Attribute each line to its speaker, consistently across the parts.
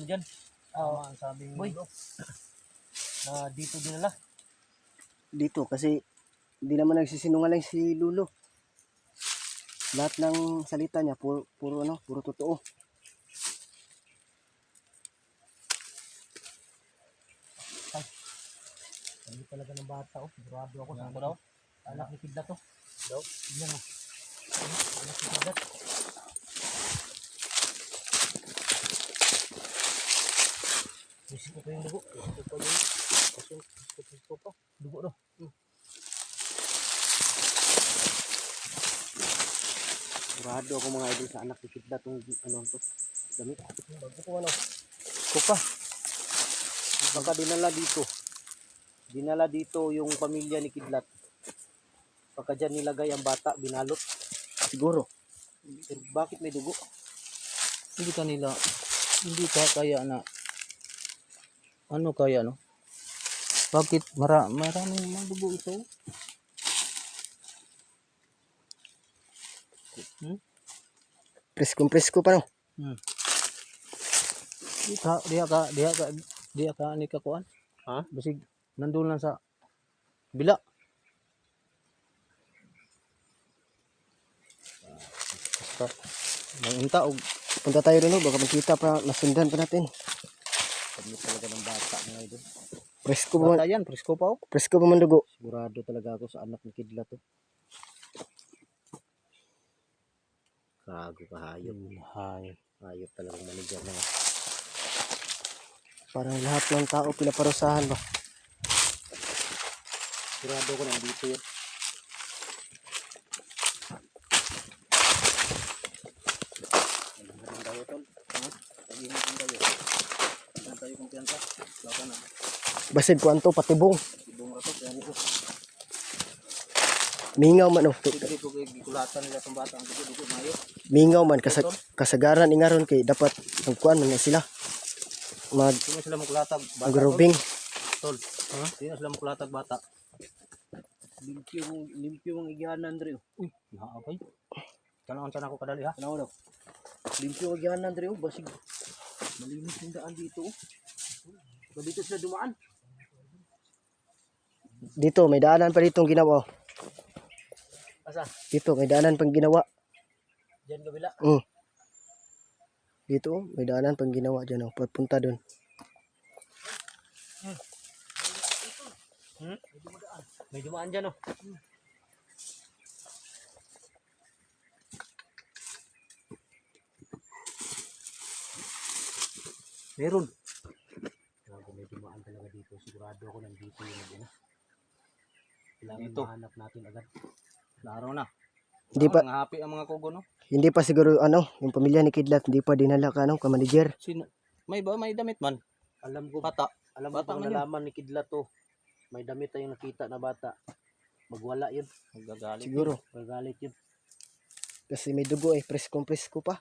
Speaker 1: ano dyan. Ang sabing boy. Na dito dinala.
Speaker 2: Dito kasi hindi naman nagsisinungaling si Lulo. Lahat ng salita niya puro totoo.
Speaker 1: Hindi talaga ng bata oh. Sigurado ako sa daw. Anak ni Kidlat to. Daw. Tingnan mo. Anak ni Kidlat. Gusto ko yung dugo. Gusto ko yung gusto pa. Dugo daw.
Speaker 2: Sigurado ako mga idol sa anak ni Kidlat tong ano to. Damit.
Speaker 1: Bago ko ano.
Speaker 2: Kupa. Baka dinala dito yung pamilya ni Kidlat. Baka dyan nilagay ang bata, binalot. Siguro. Pero bakit may dugo?
Speaker 1: Hindi kaya na ano kaya no? Bakit maraming mga dugo ito?
Speaker 2: Presko pa no?
Speaker 1: Diha ka ni kakuan.
Speaker 2: Ha?
Speaker 1: Basig nandun lang sa bila. Basta mangunta og
Speaker 2: Punta tayo rin, baka makita pa, nasundan pa natin.
Speaker 1: kami talaga ng bata mga idol.
Speaker 2: Presko pa man,
Speaker 1: Bata yan, presko pa oh.
Speaker 2: presko pa man dugo.
Speaker 1: Sigurado talaga ako sa anak ni Kidlat to. Kago ka hayop. Hayop talagang manager na nga.
Speaker 2: Parang lahat ng tao pinaparusahan ba?
Speaker 1: Sigurado ko nandito yun. Naging tayo tol. Ha? Naging tayo. Naging tayo kumpiyansa. Baka na.
Speaker 2: Basig ko anto patibong.
Speaker 1: Ibong rato. Kaya nito.
Speaker 2: Mingaw man oh.
Speaker 1: Sige ko kay gikulatan nila itong bata. Ang dugo mayo.
Speaker 2: Mingaw man kasagaran ingaron kay dapat magkuan man sila.
Speaker 1: Sino sila makulatag bata?
Speaker 2: Agrobing.
Speaker 1: Tol. Ha? Sino sila makulatag bata? Limpyo mong igihanan Andre. Uy, naabay. Tanawon sana ako kadali ha.
Speaker 2: Ano daw? Limpyo agyan Andre oh, basig. Malinis yung daan dito oh.
Speaker 1: Dito sila dumaan.
Speaker 2: Dito may daanan pa ditong ginawa. Oh.
Speaker 1: Asa?
Speaker 2: Dito may daanan pang ginawa.
Speaker 1: Diyan kabila.
Speaker 2: Dito oh, may daanan pang ginawa diyan oh, papunta doon.
Speaker 1: May dumaan dyan oh. Meron. May dumaan talaga dito. Sigurado ako nandito yung mag-ina. Kailangan mahanap natin agad. Laro na.
Speaker 2: Hindi pa
Speaker 1: Mga happy ang mga kugo no.
Speaker 2: Hindi pa siguro ano, yung pamilya ni Kidlat hindi pa dinala ka ano, ka manager.
Speaker 1: Sino? May damit man.
Speaker 2: Alam ko
Speaker 1: Bata.
Speaker 2: Alam
Speaker 1: Bata
Speaker 2: ko
Speaker 1: man
Speaker 2: nalaman ni Kidlat to. May damit tayong nakita na bata. Magwala yun.
Speaker 1: Magagalit.
Speaker 2: Siguro.
Speaker 1: Magagalit yun.
Speaker 2: Kasi may dugo eh. Presko pa.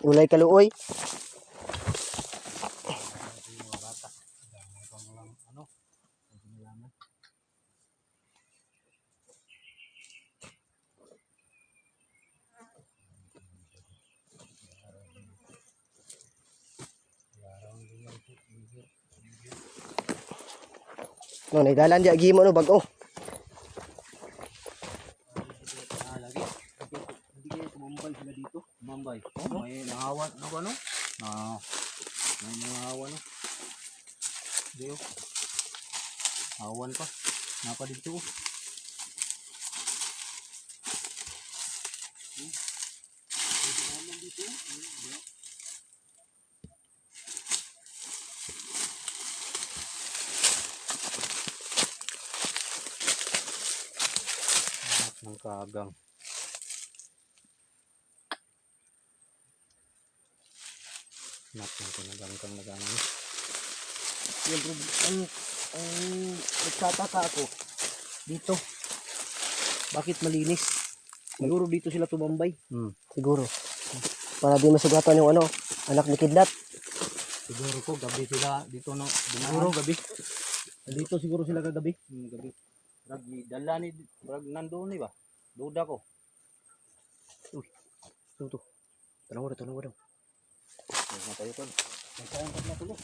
Speaker 2: Ulay kaluoy. No, nagdalan di agi mo no bago.
Speaker 1: Lagi. Hindi kayo tumambay sila dito. Tumambay. Oh, may nangawan. Ano? May nangawan no. Diyo. Awan pa. Napa dito. Ng kagang. Natin ko nagang nagangan.
Speaker 2: Yung nagtataka ako dito. Bakit malinis? Siguro dito sila tumambay. Siguro. Para di masugatan yung ano, anak ni Kidlat.
Speaker 1: Siguro ko gabi sila dito no.
Speaker 2: Siguro gabi. Dito siguro sila kagabi.
Speaker 1: Gabi. Ragli dala ni nandun ni ba? Duda ko.
Speaker 2: Ito. Tanong mo daw.
Speaker 1: Huwag na tayo tol. May kayang na tulo.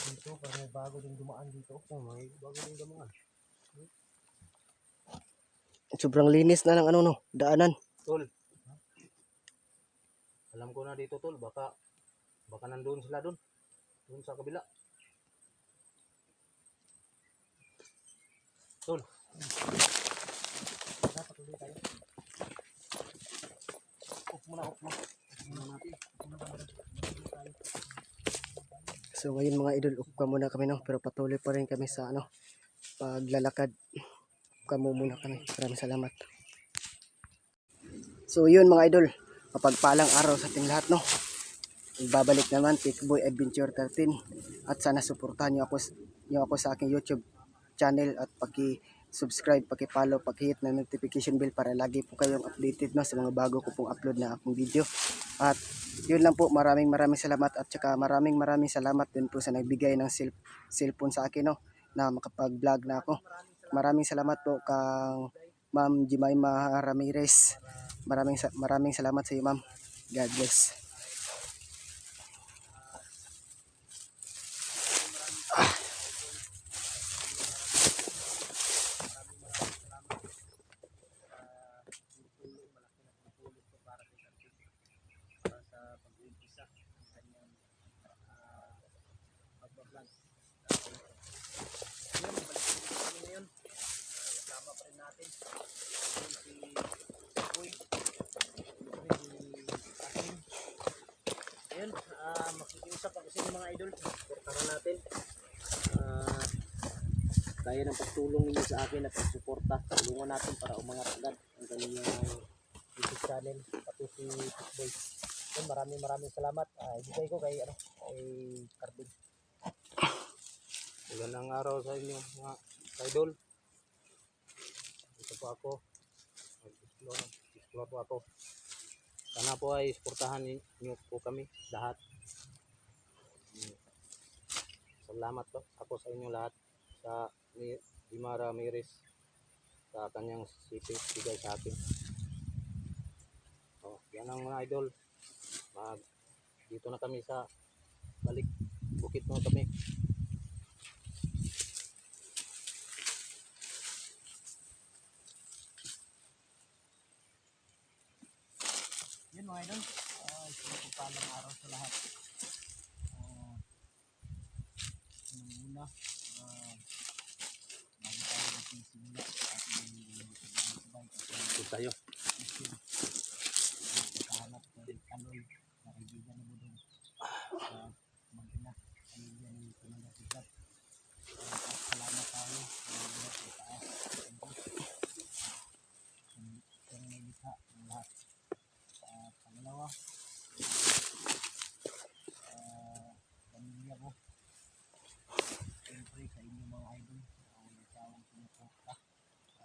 Speaker 2: Dito, parang may bago din dumaan dito.
Speaker 1: May bago din dumaan.
Speaker 2: Sobrang linis na ng daanan.
Speaker 1: Tol. Alam ko na dito tol, baka nandoon sila doon. Doon sa kabila. Tol.
Speaker 2: Patuloy tayo. Off muna natin. So ngayon mga idol, off ka muna kami pero patuloy pa rin kami sa paglalakad. Off ka muna kami. Maraming salamat. So yun mga idol, mapagpalang araw sa ating lahat Ibabalik naman Tikboy Adventure 13 at sana suportahan niyo ako sa aking YouTube channel at paki-subscribe, paki-follow, paki-hit na notification bell para lagi po kayong updated sa mga bago ko pong upload na akong video. At yun lang po, maraming salamat at saka maraming salamat din po sa nagbigay ng cellphone sa akin na makapag-vlog na ako. Maraming salamat po kang Ma'am Jemima Ramirez. Maraming salamat sa iyo, ma'am. God bless.
Speaker 1: Ayun, makikiusap ako sa inyo mga idol. Suportahan natin. Kaya ng pagtulong ninyo sa akin at pagsuporta. Tulungan natin para umangat agad ang kanyang YouTube channel. Pati si Tikboy. Ayun, maraming salamat. Ibigay ko kay Carding. Magandang araw sa inyo mga idol. Ito po ako. Explore po ako. Sana po ay suportahan niyo po kami lahat. Salamat po ako sa inyo lahat sa Jemima Ramirez sa kanyang siping bigay sa akin. Yan ang mga idol. Dito na kami sa balik bukit na kami.
Speaker 2: Yun mga idol, ito palang araw sa lahat. Muna, bago tayo magsisimula at sabay
Speaker 1: Ito tayo.
Speaker 2: kahanap ng kaloy na kaibigan mo doon sa Magina, pamilya ni Commander Siglat. At salamat tayo sa mga sa taas kung may likha ng lahat. Pangalawa, pamilya ko, siyempre sa inyo mga idol, nagsawang sumuporta.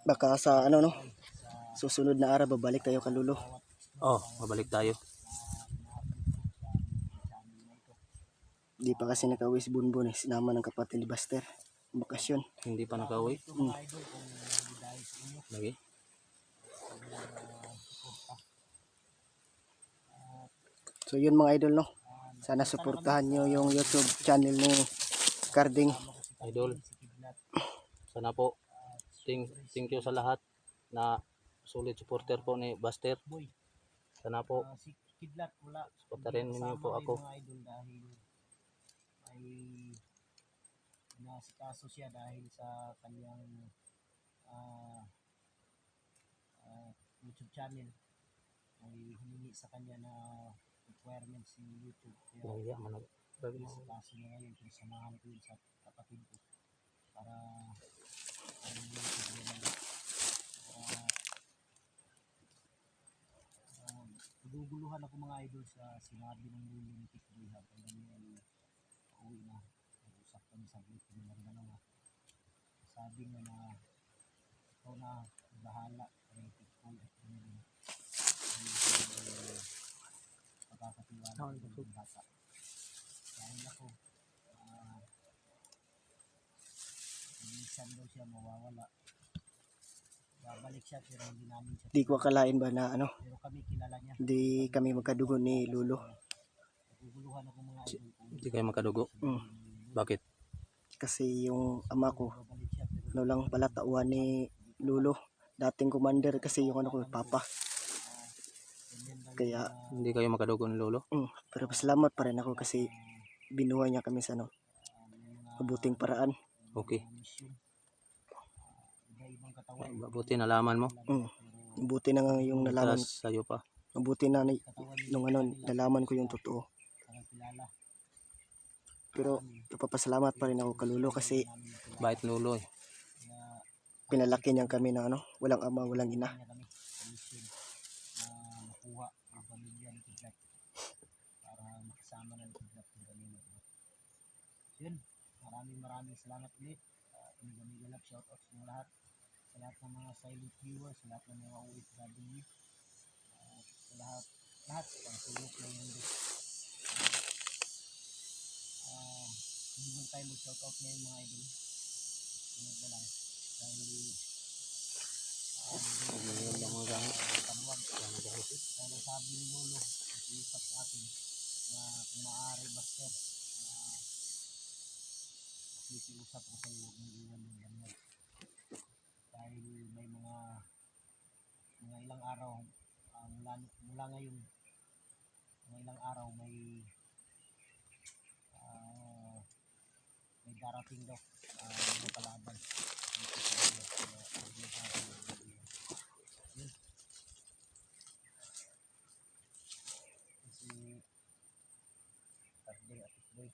Speaker 2: Baka sa susunod na araw babalik tayo Kalulo.
Speaker 1: Mabalik tayo.
Speaker 2: Di pa kasi nakauwi si Bunbun sinama ng kapatid ni Buster. Bakasyon.
Speaker 1: Hindi pa nakauwi. Lagi.
Speaker 2: So yun mga idol Sana suportahan nyo yung YouTube channel ni Karding.
Speaker 3: Idol. Sana po thank you sa lahat na solid supporter po ni Buster. Sana po
Speaker 1: Si Kidlat wala.
Speaker 3: supportarin niyo po ako.
Speaker 1: Mga idol dahil ay nasikaso siya dahil sa kanyang ah, YouTube channel. Ay humingi sa kanya na requirements si YouTube. Kaya nasikaso niya ngayon. Samahan ko yun sa kapatid ko para guguluhan ako mga idol sa sinabi ng lulo ni Tikboy habang ganyan uuwi na. Nag-usap kami sa group ng mga dalawa. Sabi niya na ikaw na bahala kay Tikboy at ganyan. Pagkakatiwala ng bata. Dahil ako minsan daw siya mawawala. Babalik siya pero hindi namin siya.
Speaker 2: Di ko akalain ba na ano,
Speaker 1: Pero kami kilala niya.
Speaker 2: di kami magkadugo ni Lulo.
Speaker 1: Naguguluhan ako mga idol kung
Speaker 3: Hindi kayo makadugo.
Speaker 2: Mm.
Speaker 3: Bakit?
Speaker 2: Kasi yung ama ko,
Speaker 1: babalik siya pero
Speaker 2: ano lang pala tauhan ni Lulo. Dating commander kasi yung ano ko, papa. Kaya,
Speaker 3: Hindi kayo makadugo ni Lolo?
Speaker 2: pero pasalamat pa rin ako kasi binuhay niya kami sa ano, mabuting paraan.
Speaker 3: Okay.
Speaker 1: iba-ibang katawan.
Speaker 3: Mabuti nalaman mo.
Speaker 2: Mabuti na nga yung nalaman,
Speaker 3: Trust sa'yo pa.
Speaker 2: mabuti na nung ano, nalaman ko yung totoo.
Speaker 1: Kakilala.
Speaker 2: Pero napapasalamat pa rin ako kay Lulo kasi
Speaker 3: Bait Lolo eh.
Speaker 1: Kaya
Speaker 2: pinalaki niya kami na ano, walang ama, walang ina.
Speaker 1: niya kami sa mission na makuha ang pamilya ni Kidlat para makasama na ni Kidlat ng kanina. Yun, maraming salamat ulit. Mega love shoutout sa mga lahat. Sa lahat ng mga silent viewers, sa lahat ng mga OFW, sa lahat ang sulok ng mundo. Hindi mo tayo mag-shoutout ngayon mga idol. Sunod na lang. Dahil tanwag. Dahil sabi ni Lolo, nag-iisap sa akin na kung maaari Buster, nakikiusap ko sa iyo ng iwan ng ganyan. Dahil may mga ilang araw, mula ngayon, mga ilang araw may darating daw mga kalaban dito sa iyo. Yun. Kasi Tarde at Tikboy.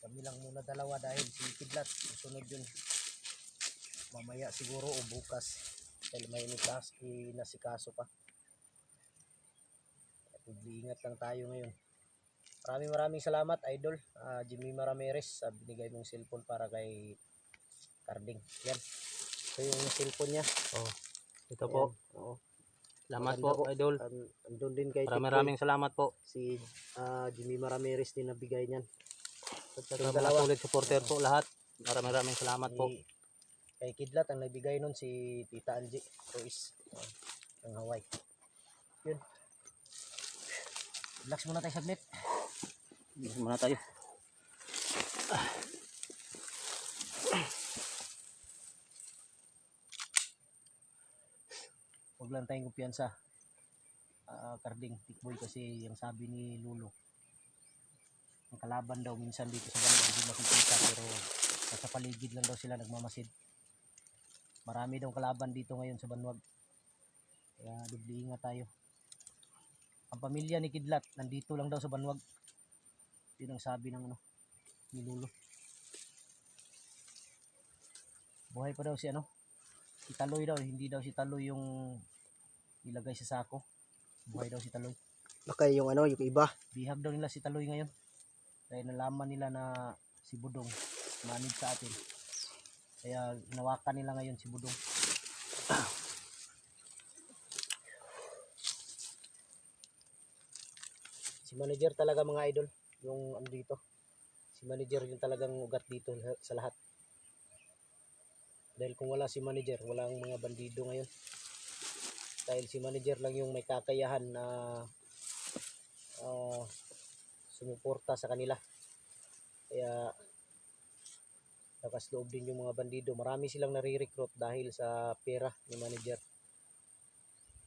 Speaker 1: Kami lang muna dalawa dahil si Kidlat susunod yun mamaya siguro o bukas dahil may nasikaso pa. Ingat lang tayo ngayon. Maraming salamat idol, Jimmy Ramirez sa binigay mong cellphone para kay Carding. Yan, ito yung cellphone niya.
Speaker 3: Ito po.
Speaker 1: Oo.
Speaker 3: Salamat
Speaker 1: Maganda
Speaker 3: po, idol.
Speaker 1: Andun din kay
Speaker 3: Maraming salamat po.
Speaker 1: si Jimmy Ramirez din nabigay niyan.
Speaker 3: Sa mga solid supporter po lahat. Maraming salamat po.
Speaker 1: Kay Kidlat ang nagbigay nun si Tita Angie Ruiz ng Hawaii. Yun. Relax muna tayo saglit.
Speaker 3: Relax muna tayo.
Speaker 1: Huwag lang tayong kumpiyansa. Carding, Tikboy kasi yung sabi ni Lulo. Ang kalaban daw minsan dito sa banda hindi makikita pero nasa paligid lang daw sila nagmamasid. Marami daw kalaban dito ngayon sa Banwag. Kaya dubli ingat tayo. Ang pamilya ni Kidlat nandito lang daw sa Banwag. Yun ang sabi ng ni Lulo. Buhay pa daw si si Taloy daw, hindi daw si Taloy yung ilagay sa sako. Buhay daw si Taloy.
Speaker 2: Baka yung yung iba.
Speaker 1: Bihag daw nila si Taloy ngayon. Dahil nalaman nila na si Budong manid sa atin. Kaya nawakan nila ngayon si Budong. Si manager talaga mga idol, yung dito. Si manager yung talagang ugat dito sa lahat. Dahil kung wala si manager, walang mga bandido ngayon. Dahil si manager lang yung may kakayahan na sumuporta sa kanila. Kaya lakas loob din yung mga bandido. Marami silang nare-recruit dahil sa pera ni manager.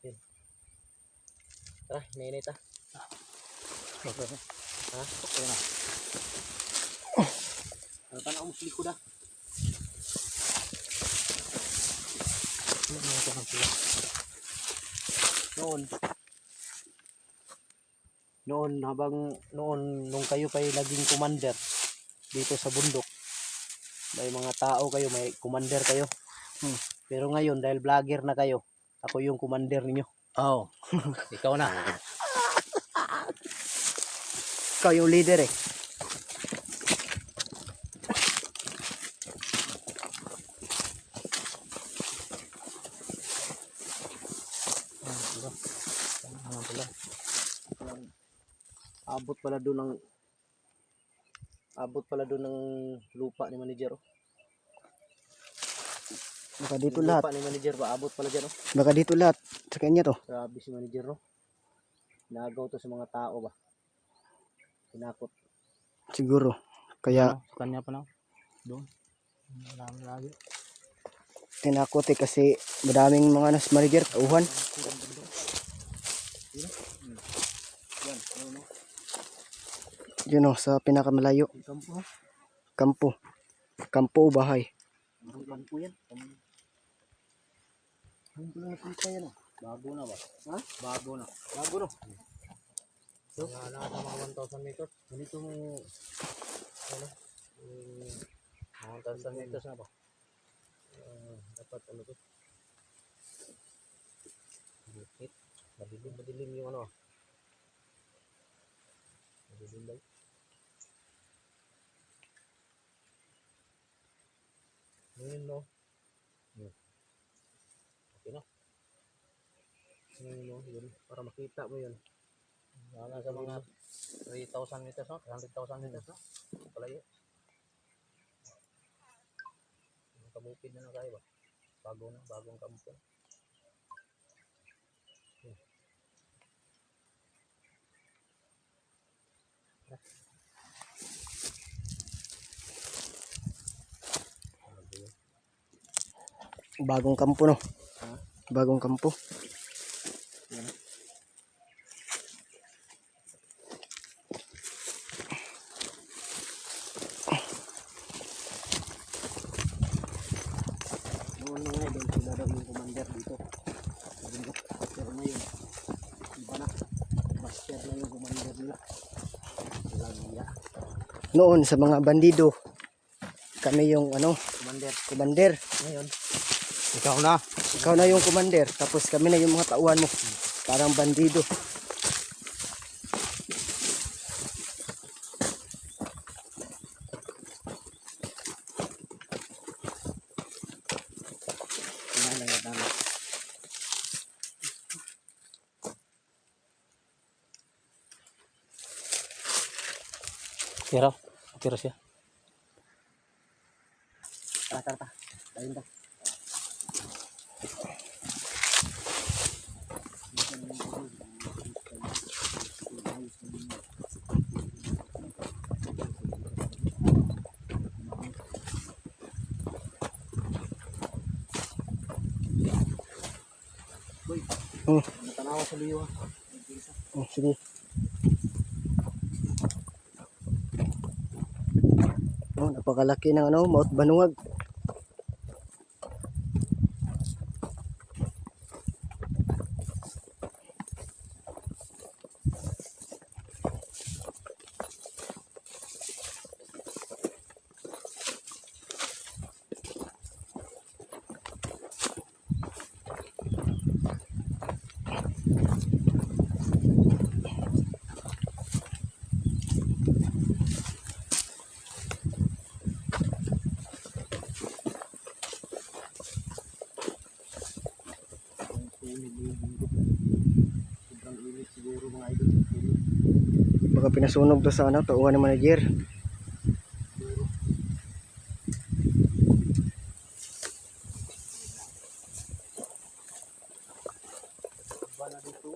Speaker 1: Yun. Tara, nainit ah.
Speaker 3: Okay.
Speaker 1: Ha?
Speaker 3: Okay na.
Speaker 1: Ano pa na umusli ko da? Noon nung kayo pa naging commander dito sa bundok, may mga tao kayo, may commander kayo. Pero ngayon dahil vlogger na kayo, ako yung commander ninyo.
Speaker 3: Oh. Ikaw na.
Speaker 2: Ikaw yung leader eh.
Speaker 1: Abot pala doon ng lupa ni manager. Oh.
Speaker 2: Baka dito
Speaker 1: Yung
Speaker 2: lahat.
Speaker 1: lupa ni manager ba abot pala diyan, oh.
Speaker 2: Baka dito lahat. Sa kanya to.
Speaker 1: Grabe si manager, no. Nagaw to sa mga tao ba. Tinakot.
Speaker 2: Siguro. Kaya
Speaker 3: Sa kanya pa na. Doon. Marami lagi.
Speaker 2: tinakot eh kasi madaming mga nas manager. Tauhan.
Speaker 1: Yan, ano no.
Speaker 2: Yun o, sa pinakamalayo.
Speaker 1: Yung kampo, ha.
Speaker 2: Kampo. Kampo o bahay.
Speaker 1: Ang kampo yan. Ang ko lang nakita yan, oh.
Speaker 3: Bago na ba?
Speaker 1: Ha?
Speaker 3: Bago na.
Speaker 1: Bago, no.
Speaker 3: So, nasa mga 1,000 meters.
Speaker 1: Ganito mo, ano,
Speaker 3: Mga 1,000 meters na ba?
Speaker 1: dapat ano to.
Speaker 3: Madilim yung ano. Madilim ba?
Speaker 1: Ngayon, no.
Speaker 3: Okay na.
Speaker 1: Ngayon, no. Yun, para makita mo yun.
Speaker 3: Nasa mga 3,000 meters no? 100,000 meters no? Palayo. Kamupid na kayo ba? Bagong kampo.
Speaker 2: Bagong kampo no. Bagong kampo.
Speaker 1: Noon nga, doon sila daw yung commander dito. Pero ngayon, iba na. Master na yung commander nila. Walang iya.
Speaker 2: Noon sa mga bandido, kami yung ano,
Speaker 1: Commander.
Speaker 2: commander.
Speaker 1: Ngayon,
Speaker 3: Ikaw na.
Speaker 2: Ikaw na yung commander, tapos kami na yung mga tauhan mo. Parang bandido.
Speaker 1: kinalang namin.
Speaker 3: Tira siya.
Speaker 1: Tara. Ayun daw.
Speaker 2: Oh,
Speaker 1: Tanawa sa liyo, ha.
Speaker 2: oh sige. Oh, napakalaki ng ano, Mount Banungag.
Speaker 1: Sobrang init siguro mga idol.
Speaker 2: Baka pinasunog to sa ano, tauhan ng manager.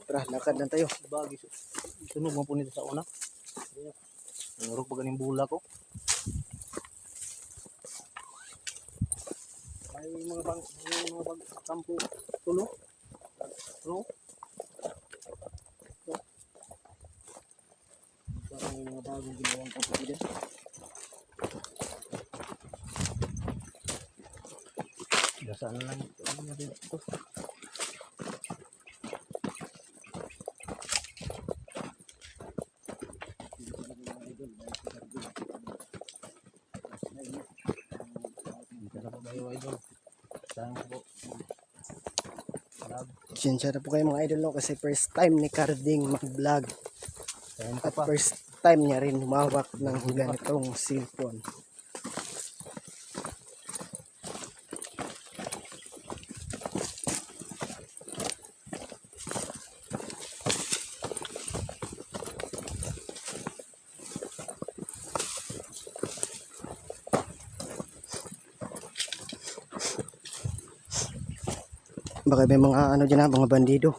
Speaker 2: Tara, lakad. lakad lang tayo.
Speaker 3: Bagi. Sunog mo po nito sa una. Nangurog pa ganing bula ko. May mga bang kampo tulo. Tulo. Parang may mga bagong ginawang kampo din. Dasaan lang ano dito. Dito na po kayo, idol. Saan po?
Speaker 2: Sinsya na po kayo mga idol no, kasi first time ni Carding mag-vlog.
Speaker 3: Saan
Speaker 2: At
Speaker 3: pa?
Speaker 2: first time niya rin humawak ng ganitong cellphone. Baka may mga ano dyan na, mga bandido.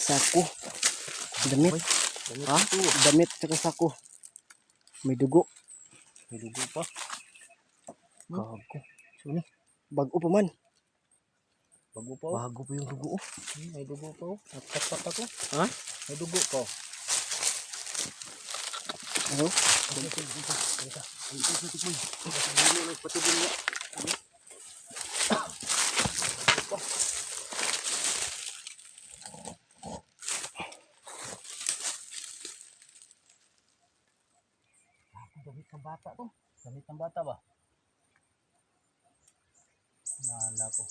Speaker 2: Sako. Damit. Ha? Damit saka sako. May dugo.
Speaker 3: May dugo pa.
Speaker 2: Kago. Sino? Bago pa man.
Speaker 3: Bago pa oh.
Speaker 2: Bago pa yung dugo.
Speaker 3: May dugo pa oh. At tapat ako.
Speaker 2: Ha?
Speaker 3: May dugo pa oh.
Speaker 2: Ano?
Speaker 3: Damit ng bata to. Damit ng bata ba? Nahala ko.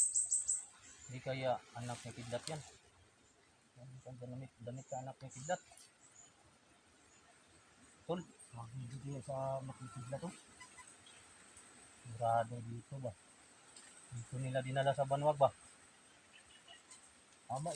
Speaker 3: Hindi kaya anak ni Kidlat yan. Damit sa anak ni Kidlat. Tol, hindi kaya sa makikidlat to. Murado dito ba? Dito nila dinala sa banwag ba? Ama,